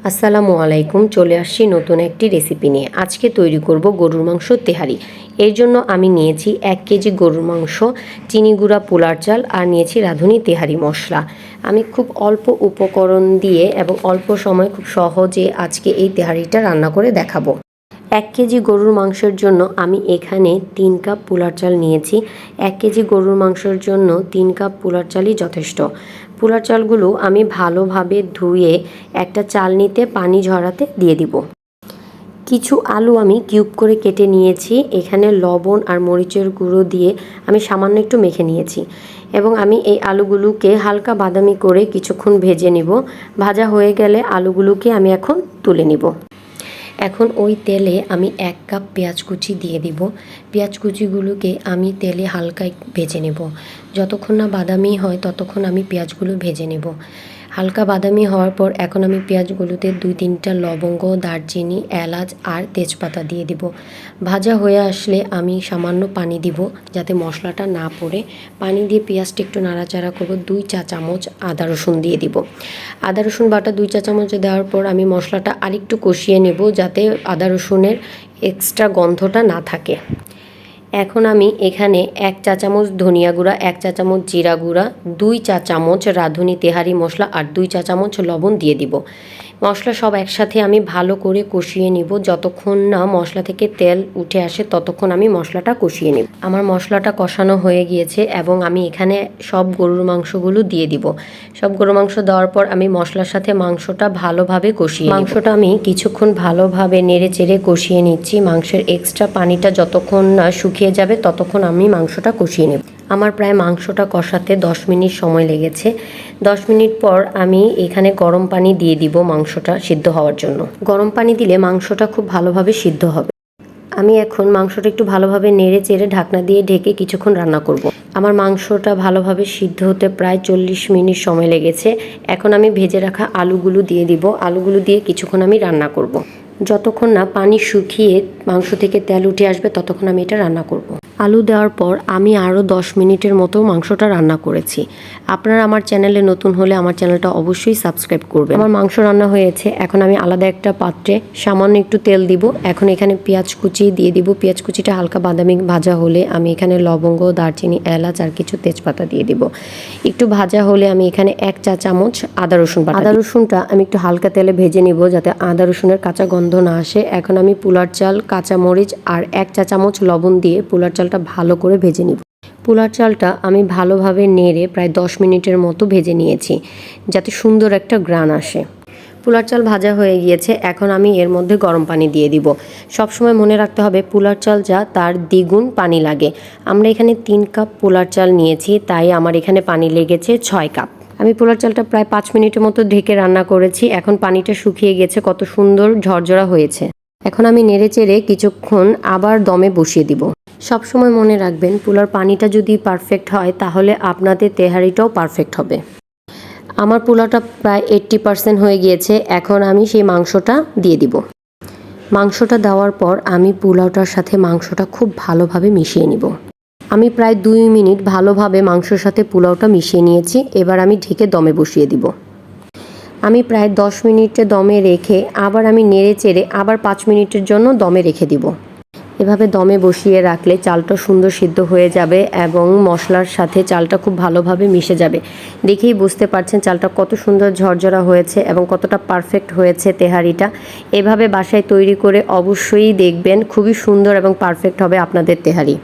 আসসালামু আলাইকুম। চলে আসছি নতুন একটি রেসিপি নিয়ে। আজকে তৈরি করব গরুর মাংস তেহারি। এর জন্য আমি নিয়েছি 1 কেজি গরুর মাংস, চিনি গুঁড়া, পোলার চাল আর নিয়েছি রাঁধুনি তেহারি মশলা। আমি খুব অল্প উপকরণ দিয়ে এবং অল্প সময় খুব সহজে আজকে এই তেহারিটা রান্না করে দেখাবো। 1 কেজি গরুর মাংসের জন্য আমি এখানে 3 কাপ পোলার চাল নিয়েছি। 1 কেজি গরুর মাংসের জন্য 3 কাপ পোলার চালই যথেষ্ট। পোলার চালগুলো আমি ভালোভাবে ধুয়ে একটা চালনিতে পানি ঝরাতে দিয়ে দিব। কিছু আলু আমি কিউব করে কেটে নিয়েছি। এখানে লবণ আর মরিচের গুঁড়ো দিয়ে আমি সামান্য একটু মেখে নিয়েছি এবং আমি এই আলুগুলোকে হালকা বাদামি করে কিছুক্ষণ ভেজে নিব। ভাজা হয়ে গেলে আলুগুলোকে আমি এখন তুলে নিব। এখন ওই তেলে আমি 1 কাপ পেঁয়াজ কুচি দিয়ে দিব। পেঁয়াজ কুচিগুলোকে আমি তেলে হালকা ভেজে নেব। যতক্ষণ না বাদামি হয় ততক্ষণ আমি পেঁয়াজগুলো ভেজে নেব। হালকা বাদামি হওয়ার পর এখন আমি পেঁয়াজগুলোতে 2-3টা লবঙ্গ, দারচিনি, এলাচ আর তেজপাতা দিয়ে দিব। ভাজা হয়ে আসলে আমি সামান্য পানি দিব যাতে মশলাটা না পড়ে। পানি দিয়ে পেঁয়াজটা একটু নাড়াচাড়া করব। 2 চা চামচ আদা রসুন দিয়ে দিব। আদা রসুন বাটা 2 চা চামচ দেওয়ার পর আমি মশলাটা আরেকটু কষিয়ে নেব যাতে আদা রসুনের এক্সট্রা গন্ধটা না থাকে। এখন আমি এখানে 1 চা চামচ ধনিয়া গুঁড়া, 1 চা চামচ জিরা গুঁড়া, 2 চা চামচ রাঁধুনি তেহারি মশলা আর 2 চা চামচ লবণ দিয়ে দিব। মশলা সব একসাথে আমি ভালো করে কষিয়ে নিব। যতক্ষণ না মশলা থেকে তেল উঠে আসে ততক্ষণ আমি মশলাটা কষিয়ে নিব। আমার মশলাটা কষানো হয়ে গিয়েছে এবং আমি এখানে সব গরুর মাংসগুলো দিয়ে দিব। সব গরুর মাংস দেওয়ার পর আমি মশলার সাথে মাংসটা ভালোভাবে কষিয়ে মাংসটা আমি কিছুক্ষণ ভালোভাবে নেড়ে চেড়ে কষিয়ে নিচ্ছি। মাংসের এক্সট্রা পানিটা যতক্ষণ না শুকিয়ে যাবে ততক্ষণ আমি মাংসটা কষিয়ে নেব। আমার প্রায় মাংসটা কষাতে 10 মিনিট সময় লেগেছে। 10 মিনিট পর আমি এখানে গরম পানি দিয়ে দিব মাংসটা সিদ্ধ হওয়ার জন্য। গরম পানি দিলে মাংসটা খুব ভালোভাবে সিদ্ধ হবে। আমি এখন মাংসটা একটু ভালোভাবে নেড়ে চেড়ে ঢাকনা দিয়ে ঢেকে কিছুক্ষণ রান্না করব। আমার মাংসটা ভালোভাবে সিদ্ধ হতে প্রায় 40 মিনিট সময় লেগেছে। এখন আমি ভেজে রাখা আলুগুলো দিয়ে দিব। আলুগুলো দিয়ে কিছুক্ষণ আমি রান্না করব। যতক্ষণ না পানি শুকিয়ে মাংস থেকে তেল উঠে আসবে ততক্ষণ আমি এটা রান্না করব। আলু দেওয়ার পর আমি আরও 10 মিনিটের মতো মাংসটা রান্না করেছি। আপনারা আমার চ্যানেলে নতুন হলে আমার চ্যানেলটা অবশ্যই সাবস্ক্রাইব করবেন। আমার মাংস রান্না হয়েছে। এখন আমি আলাদা একটা পাত্রে সামান্য একটু তেল দিব। এখন এখানে পেঁয়াজ কুচি দিয়ে দিব। পেঁয়াজ কুচিটা হালকা বাদামি ভাজা হলে আমি এখানে লবঙ্গ, দারচিনি, এলাচ আর কিছু তেজপাতা দিয়ে দিব। একটু ভাজা হলে আমি এখানে 1 চা চামচ আদা রসুন বাটা। আদা রসুনটা আমি একটু হালকা তেলে ভেজে নিব যাতে আদা রসুনের কাঁচা গন্ধ না আসে। এখন আমি পোলার চাল, কাঁচা মরিচ আর 1 চা চামচ লবণ দিয়ে পোলার চালটা ভালো করে ভেজে নিব। পোলার চালটা আমি ভালোভাবে নেড়ে প্রায় 10 মিনিটের মতো ভেজে নিয়েছি যাতে সুন্দর একটা ঘ্রাণ আসে। পোলার চাল ভাজা হয়ে গিয়েছে। এখন আমি এর মধ্যে গরম পানি দিয়ে দিব। সবসময় মনে রাখতে হবে পোলার চাল যা তার দ্বিগুণ পানি লাগে। আমরা এখানে 3 কাপ পোলার চাল নিয়েছি, তাই আমার এখানে পানি লেগেছে 6 কাপ। আমি পোলার চালটা প্রায় 5 মিনিটের মতো ঢেকে রান্না করেছি। এখন পানিটা শুকিয়ে গেছে, কত সুন্দর ঝরঝরা হয়েছে। এখন আমি নেড়ে চেড়ে কিছুক্ষণ আবার দমে বসিয়ে দিব। সবসময় মনে রাখবেন পোলার পানিটা যদি পারফেক্ট হয় তাহলে আপনাদের তেহারিটাও পারফেক্ট হবে। আমার পোলাওটা প্রায় 80% হয়ে গিয়েছে। এখন আমি সেই মাংসটা দিয়ে দিব। মাংসটা দেওয়ার পর আমি পোলাওটার সাথে মাংসটা খুব ভালোভাবে মিশিয়ে নিব। আমি প্রায় 2 মিনিট ভালোভাবে মাংসের সাথে পোলাওটা মিশিয়ে নিয়েছি। এবার আমি ঢেকে দমে বসিয়ে দিব। আমি প্রায় 10 মিনিটে দমে রেখে আবার আমি নেড়ে চেড়ে আবার 5 মিনিটের জন্য দমে রেখে দিব। এভাবে দমে বসিয়ে রাখলে চালটা সুন্দর সিদ্ধ হয়ে যাবে এবং মশলার সাথে চালটা খুব ভালোভাবে মিশে যাবে। দেখেই বুঝতে পারছেন চালটা কত সুন্দর ঝরঝরা হয়েছে এবং কতটা পারফেক্ট হয়েছে তেহারিটা। এভাবে বাসায় তৈরি করে অবশ্যই দেখবেন, খুবই সুন্দর এবং পারফেক্ট হবে আপনাদের তেহারি।